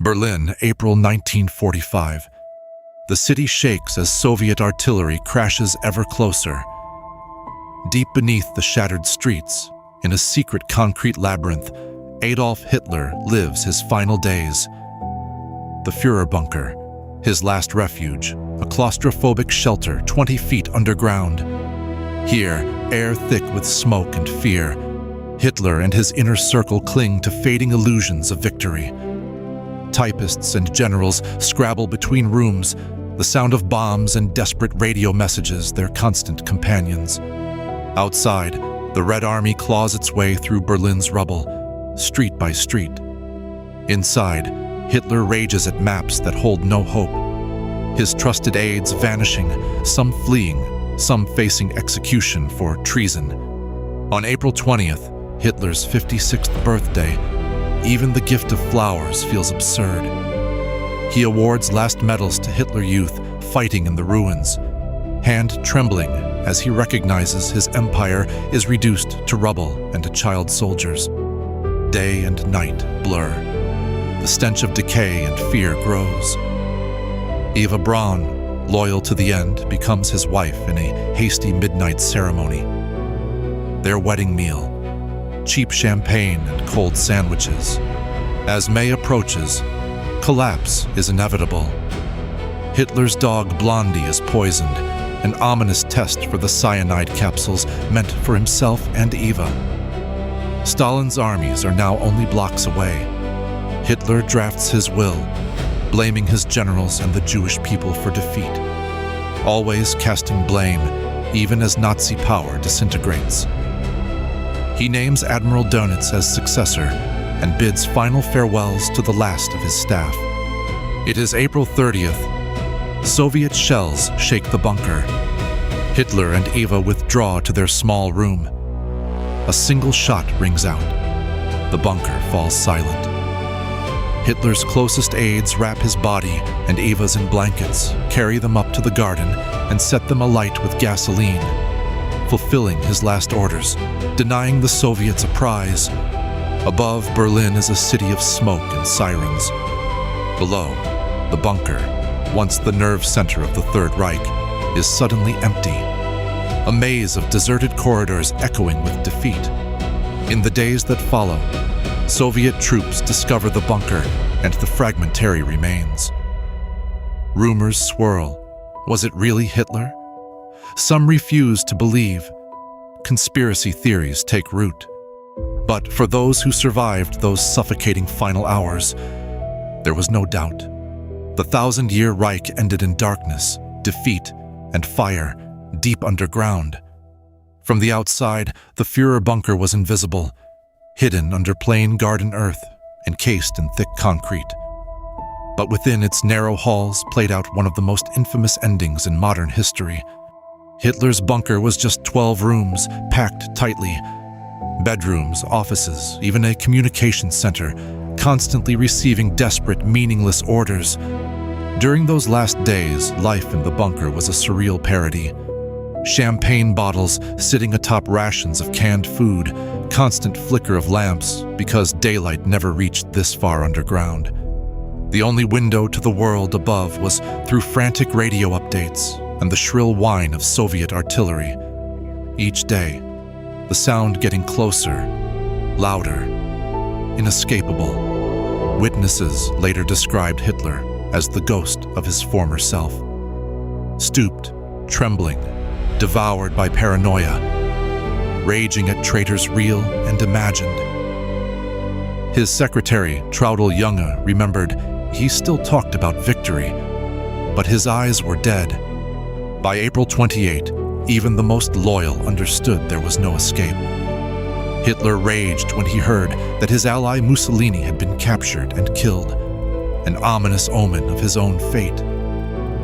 Berlin, April 1945. The city shakes as Soviet artillery crashes ever closer. Deep beneath the shattered streets, in a secret concrete labyrinth, Adolf Hitler lives his final days. The Führerbunker, his last refuge, a claustrophobic shelter 20 feet underground. Here, air thick with smoke and fear, Hitler and his inner circle cling to fading illusions of victory. Typists and generals scrabble between rooms, the sound of bombs and desperate radio messages their constant companions. Outside, the Red Army claws its way through Berlin's rubble, street by street. Inside, Hitler rages at maps that hold no hope. His trusted aides vanishing, some fleeing, some facing execution for treason. On April 20th, Hitler's 56th birthday, even the gift of flowers feels absurd. He awards last medals to Hitler Youth fighting in the ruins, hand trembling as he recognizes his empire is reduced to rubble and to child soldiers. Day and night blur. The stench of decay and fear grows. Eva Braun, loyal to the end, becomes his wife in a hasty midnight ceremony. Their wedding meal, cheap champagne and cold sandwiches. As May approaches, collapse is inevitable. Hitler's dog Blondi is poisoned, an ominous test for the cyanide capsules meant for himself and Eva. Stalin's armies are now only blocks away. Hitler drafts his will, blaming his generals and the Jewish people for defeat, always casting blame, even as Nazi power disintegrates. He names Admiral Dönitz as successor and bids final farewells to the last of his staff. It is April 30th. Soviet shells shake the bunker. Hitler and Eva withdraw to their small room. A single shot rings out. The bunker falls silent. Hitler's closest aides wrap his body and Eva's in blankets, carry them up to the garden, and set them alight with gasoline, fulfilling his last orders, denying the Soviets a prize. Above, Berlin is a city of smoke and sirens. Below, the bunker, once the nerve center of the Third Reich, is suddenly empty. A maze of deserted corridors echoing with defeat. In the days that follow, Soviet troops discover the bunker and the fragmentary remains. Rumors swirl. Was it really Hitler? Some refuse to believe. Conspiracy theories take root. But for those who survived those suffocating final hours, there was no doubt. The 1,000-year Reich ended in darkness, defeat, and fire deep underground. From the outside, the Führerbunker was invisible, hidden under plain garden earth, encased in thick concrete. But within its narrow halls played out one of the most infamous endings in modern history. Hitler's bunker was just 12 rooms, packed tightly. Bedrooms, offices, even a communications center, constantly receiving desperate, meaningless orders. During those last days, life in the bunker was a surreal parody. Champagne bottles sitting atop rations of canned food, constant flicker of lamps because daylight never reached this far underground. The only window to the world above was through frantic radio updates and the shrill whine of Soviet artillery. Each day, the sound getting closer, louder, inescapable. Witnesses later described Hitler as the ghost of his former self. Stooped, trembling, devoured by paranoia, raging at traitors real and imagined. His secretary, Traudl Junge, remembered he still talked about victory, but his eyes were dead. By April 28, even the most loyal understood there was no escape. Hitler raged when he heard that his ally Mussolini had been captured and killed, an ominous omen of his own fate.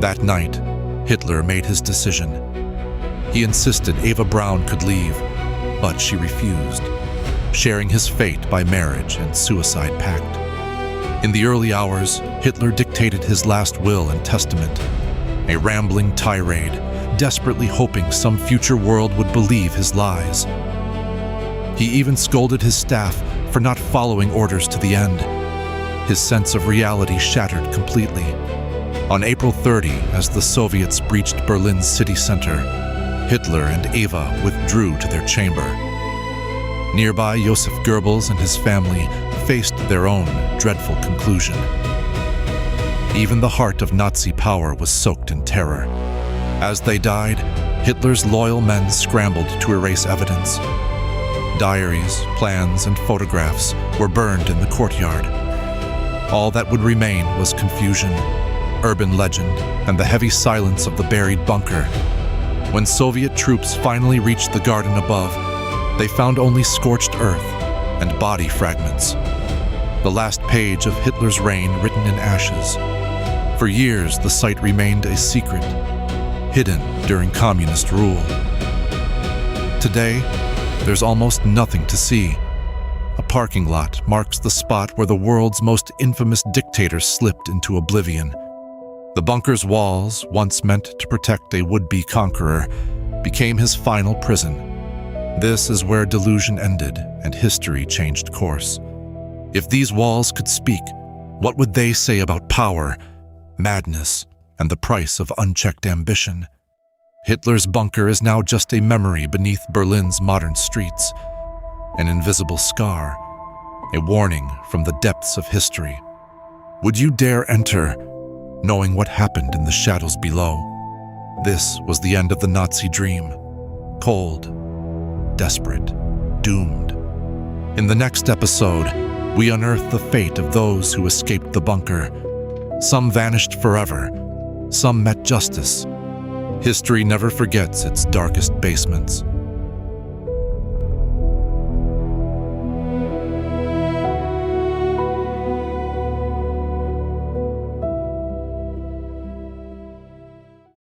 That night, Hitler made his decision. He insisted Eva Braun could leave, but she refused, sharing his fate by marriage and suicide pact. In the early hours, Hitler dictated his last will and testament, a rambling tirade, desperately hoping some future world would believe his lies. He even scolded his staff for not following orders to the end. his sense of reality shattered completely. On April 30, as the Soviets breached Berlin's city center, Hitler and Eva withdrew to their chamber. Nearby, Joseph Goebbels and his family faced their own dreadful conclusion. Even the heart of Nazi power was soaked in terror. As they died, Hitler's loyal men scrambled to erase evidence. Diaries, plans, and photographs were burned in the courtyard. All that would remain was confusion, urban legend, and the heavy silence of the buried bunker. When Soviet troops finally reached the garden above, they found only scorched earth and body fragments. The last page of Hitler's reign written in ashes. For years, the site remained a secret, hidden during communist rule. Today, there's almost nothing to see. A parking lot marks the spot where the world's most infamous dictator slipped into oblivion. The bunker's walls, once meant to protect a would-be conqueror, became his final prison. This is where Delusion ended and history changed course. If these walls could speak, what would they say about power, madness, and the price of unchecked ambition? Hitler's bunker is now just a memory beneath Berlin's modern streets, an invisible scar, a warning from the depths of history. Would you dare enter, knowing what happened in the shadows below? This was the end of the Nazi dream. Cold, desperate, doomed. In the next episode, we unearth the fate of those who escaped the bunker. Some vanished forever, some met justice. History never forgets its darkest basements.